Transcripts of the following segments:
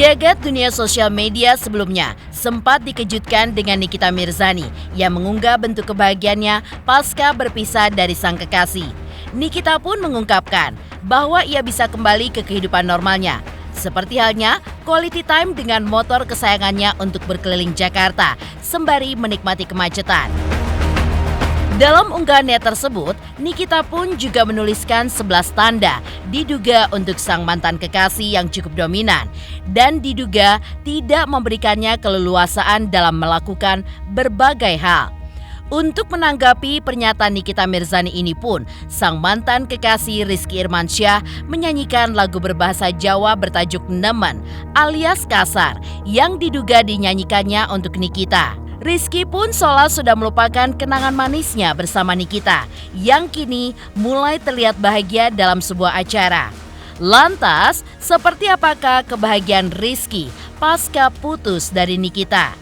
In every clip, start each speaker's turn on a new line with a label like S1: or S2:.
S1: Jagat dunia sosial media sebelumnya sempat dikejutkan dengan Nikita Mirzani yang mengunggah bentuk kebahagiaannya pasca berpisah dari sang kekasih. Nikita pun mengungkapkan bahwa ia bisa kembali ke kehidupan normalnya. Seperti halnya quality time dengan motor kesayangannya untuk berkeliling Jakarta sembari menikmati kemacetan. Dalam unggahannya tersebut, Nikita pun juga menuliskan 11 tanda diduga untuk sang mantan kekasih yang cukup dominan dan diduga tidak memberikannya keleluasaan dalam melakukan berbagai hal. Untuk menanggapi pernyataan Nikita Mirzani ini pun, sang mantan kekasih Rizky Irmansyah menyanyikan lagu berbahasa Jawa bertajuk Nemen alias kasar yang diduga dinyanyikannya untuk Nikita. Rizky pun seolah sudah melupakan kenangan manisnya bersama Nikita yang kini mulai terlihat bahagia dalam sebuah acara. Lantas, seperti apakah kebahagiaan Rizky pasca putus dari Nikita?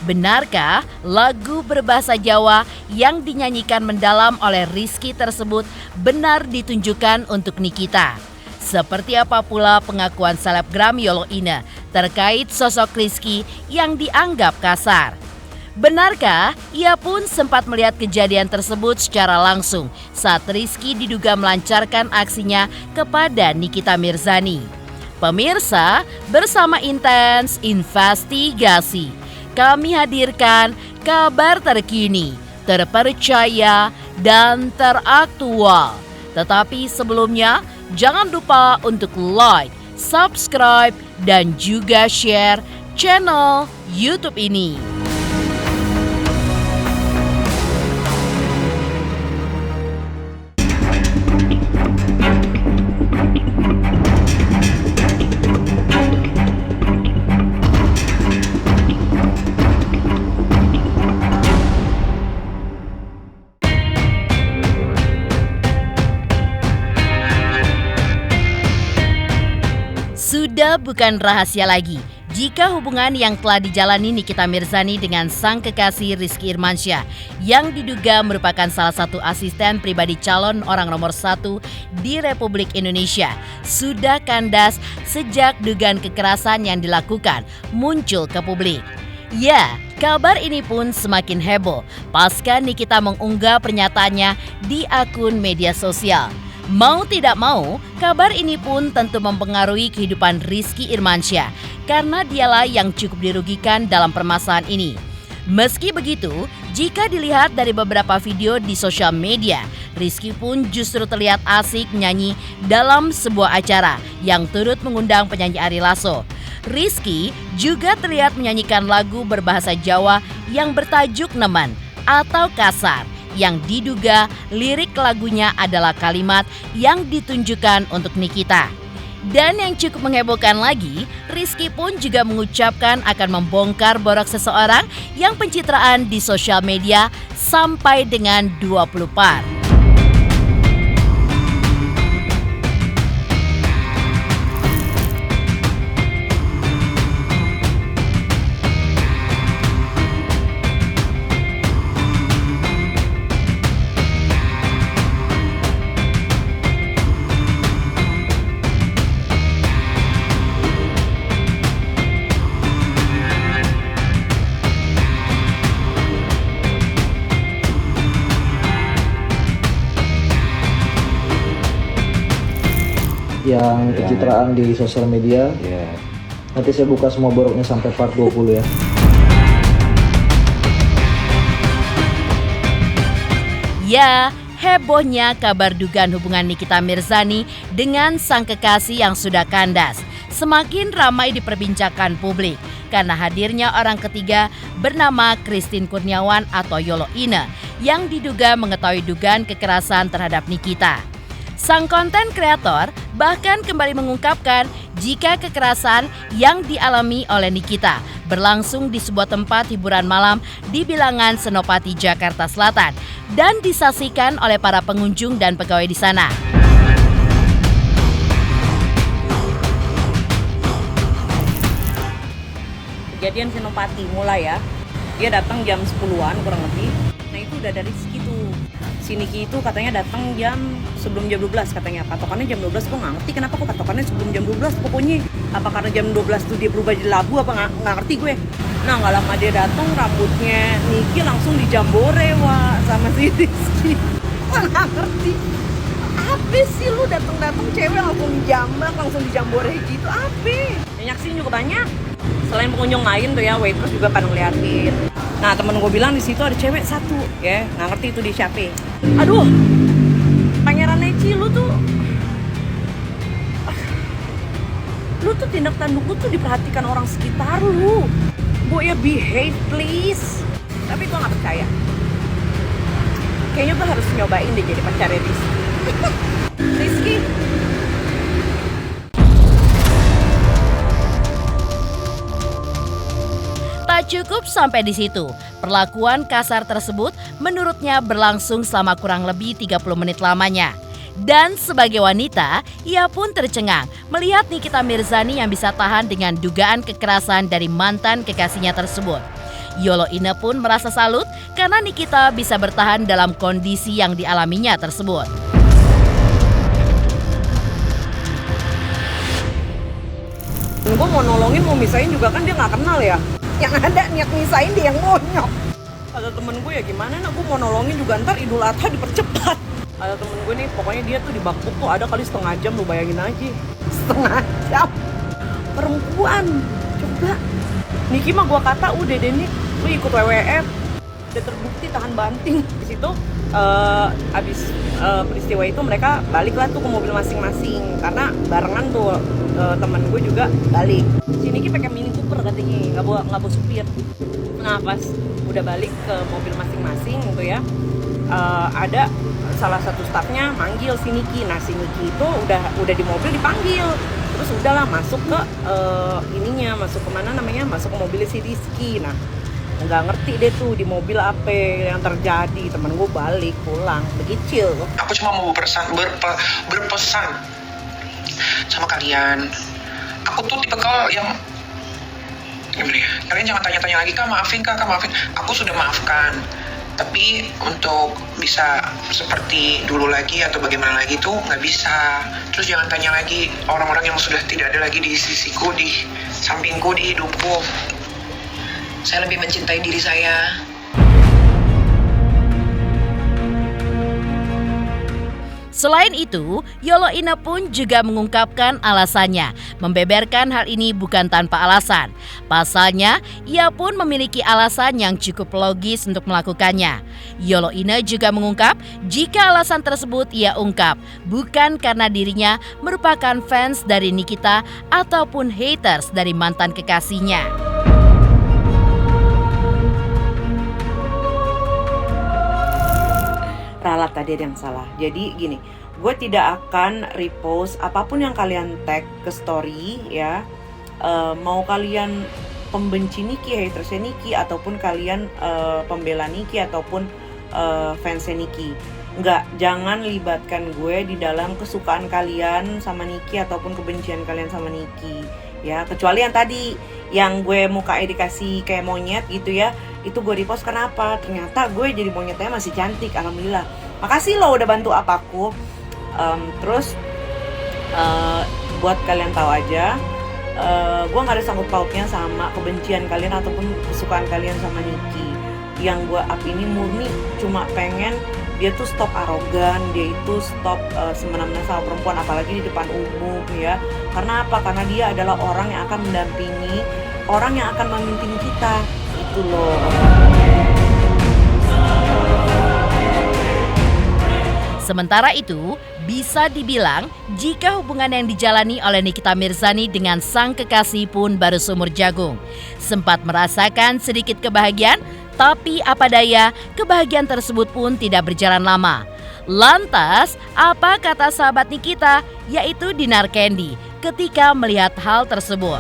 S1: Benarkah lagu berbahasa Jawa yang dinyanyikan mendalam oleh Rizky tersebut benar ditunjukkan untuk Nikita? Seperti apa pula pengakuan selebgram Yolo Ine terkait sosok Rizky yang dianggap kasar? Benarkah ia pun sempat melihat kejadian tersebut secara langsung saat Rizky diduga melancarkan aksinya kepada Nikita Mirzani? Pemirsa, bersama Intens Investigasi, kami hadirkan kabar terkini, terpercaya, dan teraktual. Tetapi sebelumnya, jangan lupa untuk like, subscribe, dan juga share channel YouTube ini. Sudah bukan rahasia lagi jika hubungan yang telah dijalani Nikita Mirzani dengan sang kekasih Rizky Irmansyah yang diduga merupakan salah satu asisten pribadi calon orang nomor 1 di Republik Indonesia sudah kandas sejak dugaan kekerasan yang dilakukan muncul ke publik. Ya, kabar ini pun semakin heboh pasca Nikita mengunggah pernyataannya di akun media sosial. Mau tidak mau, kabar ini pun tentu mempengaruhi kehidupan Rizky Irmansyah karena dialah yang cukup dirugikan dalam permasalahan ini. Meski begitu, jika dilihat dari beberapa video di sosial media, Rizky pun justru terlihat asik menyanyi dalam sebuah acara yang turut mengundang penyanyi Ari Lasso. Rizky juga terlihat menyanyikan lagu berbahasa Jawa yang bertajuk Nemen atau kasar, yang diduga lirik lagunya adalah kalimat yang ditunjukkan untuk Nikita. Dan yang cukup menghebohkan lagi, Rizky pun juga mengucapkan akan membongkar borok seseorang yang pencitraan di sosial media sampai dengan 20 part.
S2: Yang pencitraan di sosial media. Nanti saya buka semua boroknya sampai part 20 ya.
S1: Ya, hebohnya kabar dugaan hubungan Nikita Mirzani dengan sang kekasih yang sudah kandas semakin ramai diperbincangkan publik karena hadirnya orang ketiga bernama Christine Kurniawan atau Yolo Ine yang diduga mengetahui dugaan kekerasan terhadap Nikita. Sang konten kreator bahkan kembali mengungkapkan jika kekerasan yang dialami oleh Nikita berlangsung di sebuah tempat hiburan malam di bilangan Senopati, Jakarta Selatan dan disaksikan oleh para pengunjung dan pegawai di sana.
S3: Kejadian Senopati mulai ya, dia datang jam 10-an kurang lebih. Nah itu udah dari segitu si Niki itu katanya datang sebelum jam 12 katanya. Patokannya jam 12, gue nggak ngerti kenapa kok patokannya sebelum jam 12 pokoknya. Apa karena jam 12 tuh dia berubah jadi labu apa nggak ngerti gue. Nah nggak lama dia datang, rambutnya Niki langsung dijambore sama si Rizky. Gue nggak ngerti. Apa sih lu datang cewek langsung dijambak, langsung dijambore gitu, apa? Yang nyaksiin juga banyak. Selain pengunjung lain tuh ya, waitress juga pada ngeliatin. Nah temen gue bilang di situ ada cewek satu, ya nggak ngerti itu di siapa. Aduh, Pangeran Neci lu tuh tindak tanduk lu tuh diperhatikan orang sekitar lu. Bu ya behave please. Tapi gue nggak percaya. Kayaknya gue harus nyobain deh jadi pacarnya Rizky. Rizky.
S1: Tak cukup sampai di situ, perlakuan kasar tersebut menurutnya berlangsung selama kurang lebih 30 menit lamanya. Dan sebagai wanita, ia pun tercengang melihat Nikita Mirzani yang bisa tahan dengan dugaan kekerasan dari mantan kekasihnya tersebut. Yolo Ine pun merasa salut karena Nikita bisa bertahan dalam kondisi yang dialaminya tersebut.
S3: Gue mau nolongin, mau misahin juga kan dia nggak kenal ya. Yang ada niat misahin dia yang monyok. Ada temen gue ya gimana, gue mau nolongin juga ntar Idul Adha dipercepat. Ada temen gue nih, pokoknya dia tuh di bakpuk tuh ada kali setengah jam, lu bayangin aja. Setengah jam. Perempuan, coba. Niki mah gue kata udah deh nih, lu ikut WWF. Udah terbukti tahan banting. Di situ abis peristiwa itu mereka baliklah tuh ke mobil masing-masing. Karena barengan tuh teman gue juga balik. Si Niki pakai Mini Cooper katanya, nggak bawa supir. Nah pas udah balik ke mobil masing-masing gitu ya, ada salah satu stafnya manggil si Niki. Nah si Niki itu udah di mobil dipanggil, terus udahlah masuk ke masuk ke mana namanya, masuk ke mobil si Rizky. Nah nggak ngerti deh tuh di mobil apa yang terjadi. Temen gue balik pulang begitu.
S4: Aku cuma mau berpesan sama kalian. Aku tuh tipikal yang gimana ya, kalian jangan tanya-tanya lagi, kak maafin. Aku sudah maafkan, tapi untuk bisa seperti dulu lagi atau bagaimana lagi tuh nggak bisa. Terus jangan tanya lagi orang-orang yang sudah tidak ada lagi di sisiku, di sampingku, di hidupku. Saya lebih mencintai diri saya.
S1: Selain itu, Yolo Ine pun juga mengungkapkan alasannya. Membeberkan hal ini bukan tanpa alasan. Pasalnya, ia pun memiliki alasan yang cukup logis untuk melakukannya. Yolo Ine juga mengungkap jika alasan tersebut ia ungkap bukan karena dirinya merupakan fans dari Nikita ataupun haters dari mantan kekasihnya.
S3: Ralat tadi ada yang salah. Jadi gini, gue tidak akan repost apapun yang kalian tag ke story ya. Mau kalian pembenci Niki, hatersnya Niki, ataupun kalian pembela Niki ataupun fansnya Niki. Enggak, jangan libatkan gue di dalam kesukaan kalian sama Niki ataupun kebencian kalian sama Niki. Ya, kecuali yang tadi yang gue muka dikasih kayak monyet gitu ya, itu gue repost karena apa? Ternyata gue jadi monyetnya masih cantik, alhamdulillah. Makasih lo udah bantu aku. Terus buat kalian tahu aja, gue nggak ada sangkut pautnya sama kebencian kalian ataupun kesukaan kalian sama Niki. Yang gue up ini murni cuma pengen dia tuh stop arogan, dia itu stop semena-mena sama perempuan, apalagi di depan umum ya. Karena apa? Karena dia adalah orang yang akan mendampingi, orang yang akan memimpin kita. Itu loh.
S1: Sementara itu, bisa dibilang jika hubungan yang dijalani oleh Nikita Mirzani dengan sang kekasih pun baru sumur jagung. Sempat merasakan sedikit kebahagiaan, tapi apa daya, kebahagiaan tersebut pun tidak berjalan lama. Lantas, apa kata sahabat Nikita, yaitu Dinar Candy, ketika melihat hal tersebut?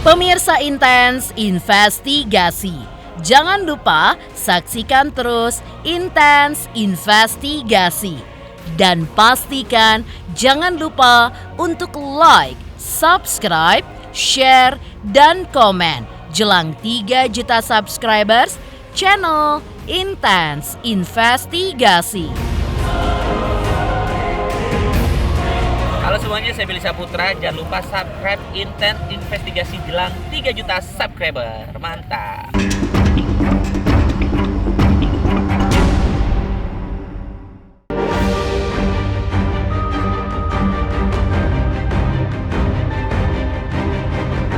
S1: Pemirsa Intens Investigasi, jangan lupa saksikan terus Intens Investigasi. Dan pastikan jangan lupa untuk like, subscribe, share, dan komen jelang 3 juta subscribers channel Intens Investigasi.
S5: Halo semuanya, saya Billy Saputra. Jangan lupa subscribe Intens Investigasi jelang 3 juta subscriber. Mantap.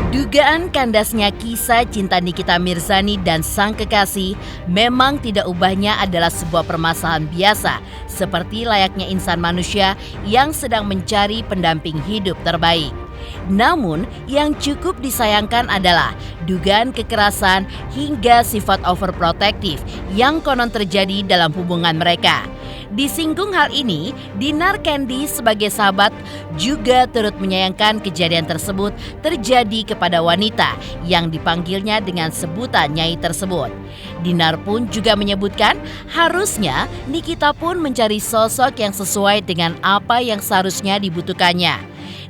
S1: Dugaan kandasnya kisah cinta Nikita Mirzani dan sang kekasih memang tidak ubahnya adalah sebuah permasalahan biasa seperti layaknya insan manusia yang sedang mencari pendamping hidup terbaik. Namun yang cukup disayangkan adalah dugaan kekerasan hingga sifat overprotective yang konon terjadi dalam hubungan mereka. Disinggung hal ini, Dinar Candy sebagai sahabat juga turut menyayangkan kejadian tersebut terjadi kepada wanita yang dipanggilnya dengan sebutan Nyai tersebut. Dinar pun juga menyebutkan harusnya Nikita pun mencari sosok yang sesuai dengan apa yang seharusnya dibutuhkannya.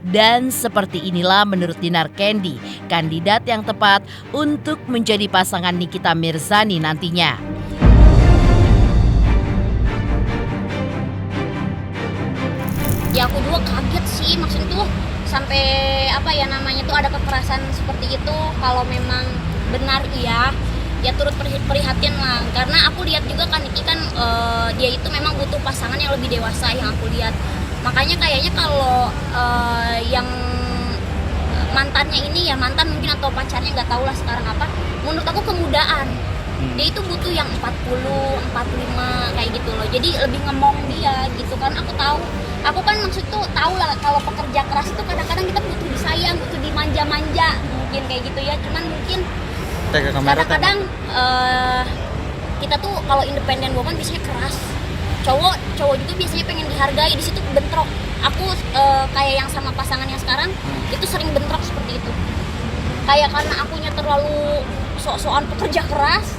S1: Dan seperti inilah menurut Dinar Candy, kandidat yang tepat untuk menjadi pasangan Nikita Mirzani nantinya.
S6: Ya aku juga kaget sih, maksudnya tuh sampai tuh ada kekerasan seperti itu. Kalau memang benar ya turut prihatin lah, karena aku lihat juga kan Niki kan dia itu memang butuh pasangan yang lebih dewasa yang aku lihat. Makanya kayaknya kalau yang mantannya ini ya mantan mungkin atau pacarnya nggak tahu lah sekarang apa, menurut aku kemudaan. Dia itu butuh yang 40, 45 kayak gitu loh. Jadi lebih ngemong dia gitu kan. Aku kan maksud tuh tahu lah kalau pekerja keras itu kadang-kadang kita butuh disayang, butuh dimanja-manja mungkin kayak gitu ya. Cuman mungkin kadang-kadang kita tuh kalau independent woman biasanya keras. Cowok juga biasanya pengen dihargai, di situ bentrok. Aku kayak yang sama pasangan yang sekarang itu sering bentrok seperti itu. Kayak karena akunya terlalu sok-sokan pekerja keras,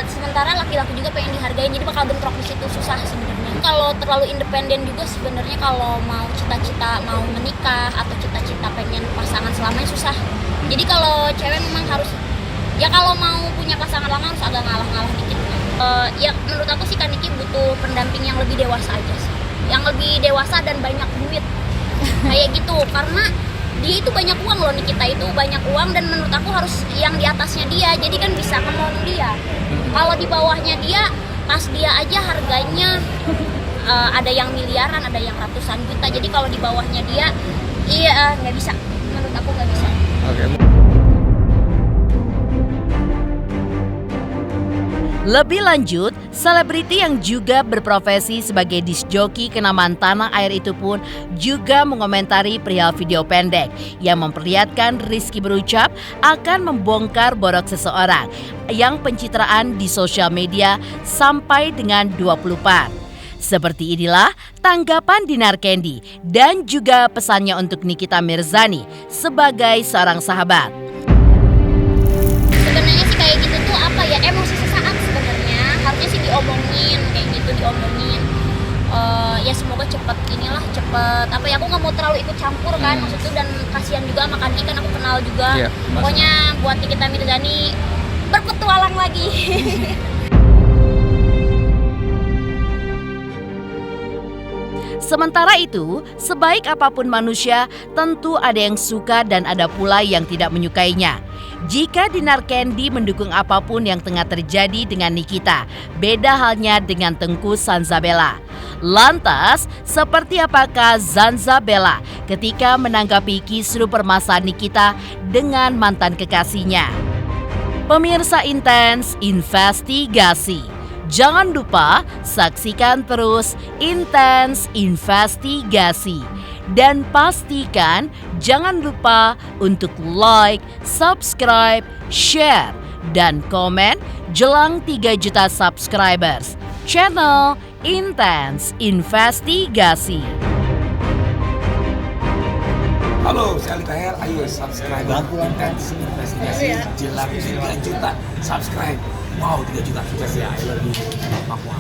S6: sementara laki-laki juga pengen dihargai, jadi bakal bentrok di situ, susah sebenarnya. Kalau terlalu independen juga sebenarnya kalau mau cita-cita mau menikah atau cita-cita pengen pasangan selamanya susah. Jadi kalau cewek memang harus ya kalau mau punya pasangan lama harus agak ngalah-ngalah dikit. Ya menurut aku sih kan Niki butuh pendamping yang lebih dewasa aja sih, yang lebih dewasa dan banyak duit kayak gitu, karena dia itu banyak uang loh, Nikita itu banyak uang, dan menurut aku harus yang di atasnya dia, jadi kan bisa ngomong dia. Kalau di bawahnya dia, pas dia aja harganya ada yang miliaran, ada yang ratusan juta, jadi kalau di bawahnya dia, iya nggak bisa, menurut aku nggak bisa.
S1: Lebih lanjut, selebriti yang juga berprofesi sebagai disc joki kenamaan tanah air itu pun juga mengomentari perihal video pendek yang memperlihatkan Rizky berucap akan membongkar borok seseorang yang pencitraan di sosial media sampai dengan 20 part. Seperti inilah tanggapan Dinar Candy dan juga pesannya untuk Nikita Mirzani sebagai seorang sahabat.
S6: Sebenarnya sih kayak gitu tuh apa ya, emosi sesaat sebenarnya, harusnya sih diomongin kayak gitu, diomongin. Ya semoga cepet apa ya, aku nggak mau terlalu ikut campur kan maksudnya, dan kasihan juga sama Kandi kan aku kenal juga. Pokoknya buat Nikita Mirzani berpetualang lagi.
S1: Sementara itu, sebaik apapun manusia, tentu ada yang suka dan ada pula yang tidak menyukainya. Jika Dinar Candy mendukung apapun yang tengah terjadi dengan Nikita, beda halnya dengan Tengku Zanzabella. Lantas, seperti apakah Zanzabella ketika menanggapi kisru permasalahan Nikita dengan mantan kekasihnya? Pemirsa Intens Investigasi, jangan lupa saksikan terus Intens Investigasi. Dan pastikan jangan lupa untuk like, subscribe, share, dan komen jelang 3 juta subscribers channel Intens Investigasi.
S7: Halo, saya Ali Tahir. Ayo subscribe Intens Investigasi jelang 3 juta subscribe. Wow, 3 juta sukses ya. I love you. Wow.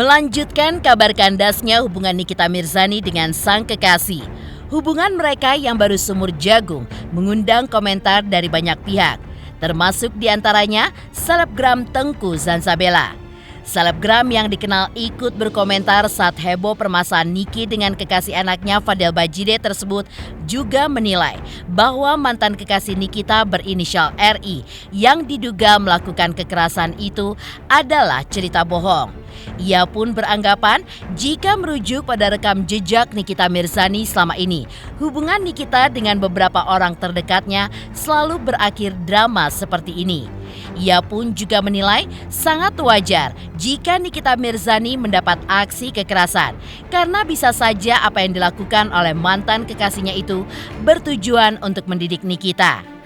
S1: Melanjutkan kabar kandasnya hubungan Nikita Mirzani dengan sang kekasih. Hubungan mereka yang baru sumur jagung mengundang komentar dari banyak pihak, termasuk diantaranya selebgram Tengku Zanzabela. Selebgram yang dikenal ikut berkomentar saat heboh permasalahan Niki dengan kekasih anaknya Fadel Bajide tersebut juga menilai bahwa mantan kekasih Nikita berinisial RI yang diduga melakukan kekerasan itu adalah cerita bohong. Ia pun beranggapan jika merujuk pada rekam jejak Nikita Mirzani selama ini, hubungan Nikita dengan beberapa orang terdekatnya selalu berakhir drama seperti ini. Ia pun juga menilai sangat wajar jika Nikita Mirzani mendapat aksi kekerasan karena bisa saja apa yang dilakukan oleh mantan kekasihnya itu bertujuan untuk mendidik Nikita.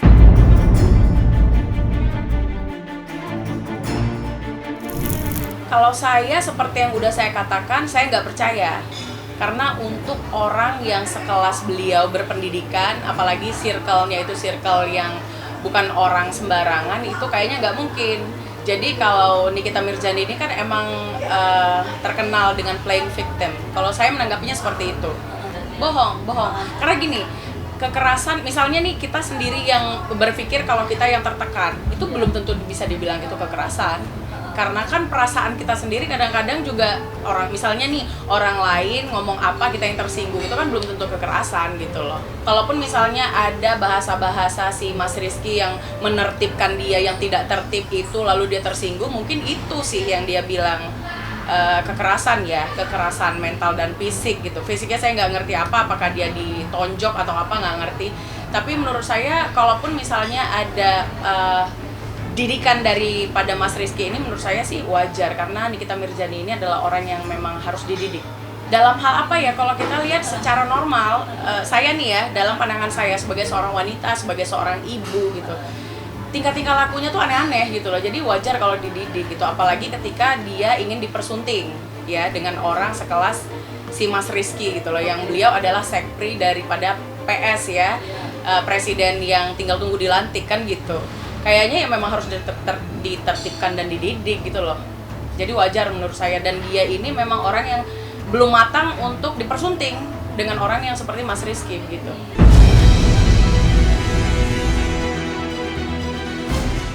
S3: Kalau saya seperti yang udah saya katakan, saya nggak percaya. Karena untuk orang yang sekelas beliau berpendidikan, apalagi circle-nya itu circle yang bukan orang sembarangan, itu kayaknya nggak mungkin. Jadi kalau Nikita Mirzani ini kan emang terkenal dengan playing victim. Kalau saya menanggapinya seperti itu. Bohong. Karena gini, kekerasan, misalnya nih kita sendiri yang berpikir kalau kita yang tertekan, itu belum tentu bisa dibilang itu kekerasan. Karena kan perasaan kita sendiri kadang-kadang juga misalnya nih orang lain ngomong apa kita yang tersinggung, itu kan belum tentu kekerasan gitu loh. Kalaupun misalnya ada bahasa-bahasa si Mas Rizky yang menertibkan dia yang tidak tertib itu lalu dia tersinggung, mungkin itu sih yang dia bilang kekerasan ya, kekerasan mental dan fisik gitu. Fisiknya saya nggak ngerti apakah dia ditonjok atau apa, nggak ngerti. Tapi menurut saya kalaupun misalnya ada didikan daripada Mas Rizky ini, menurut saya sih wajar karena Nikita Mirzani ini adalah orang yang memang harus dididik. Dalam hal apa ya, kalau kita lihat secara normal, saya nih ya, dalam pandangan saya sebagai seorang wanita, sebagai seorang ibu gitu, tingkah-tingkah lakunya tuh aneh-aneh gitu loh. Jadi wajar kalau dididik gitu, apalagi ketika dia ingin dipersunting ya dengan orang sekelas si Mas Rizky gitu loh, yang beliau adalah sekpri daripada PS ya, presiden yang tinggal tunggu dilantik kan gitu. Kayaknya ya memang harus ditertibkan dan dididik gitu loh. Jadi wajar menurut saya, dan dia ini memang orang yang belum matang untuk dipersunting dengan orang yang seperti Mas Rizky gitu.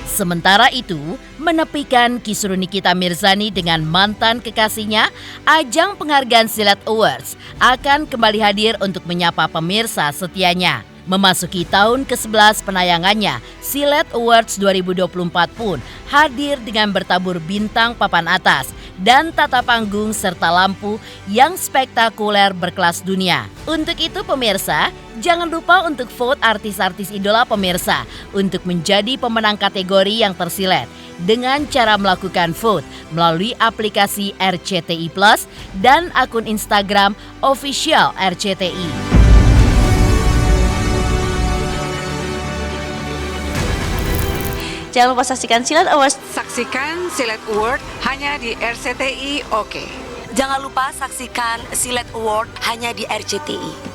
S1: Sementara itu, menepikan kisru Nikita Mirzani dengan mantan kekasihnya, ajang penghargaan Silat Awards akan kembali hadir untuk menyapa pemirsa setianya. Memasuki tahun ke-11 penayangannya, Silat Awards 2024 pun hadir dengan bertabur bintang papan atas dan tata panggung serta lampu yang spektakuler berkelas dunia. Untuk itu pemirsa, jangan lupa untuk vote artis-artis idola pemirsa untuk menjadi pemenang kategori yang tersilet dengan cara melakukan vote melalui aplikasi RCTI Plus dan akun Instagram official RCTI.
S8: Jangan lupa saksikan Silat Awards.
S9: Saksikan Silat Award hanya di RCTI. Oke.
S10: Jangan lupa saksikan Silat Award hanya di RCTI.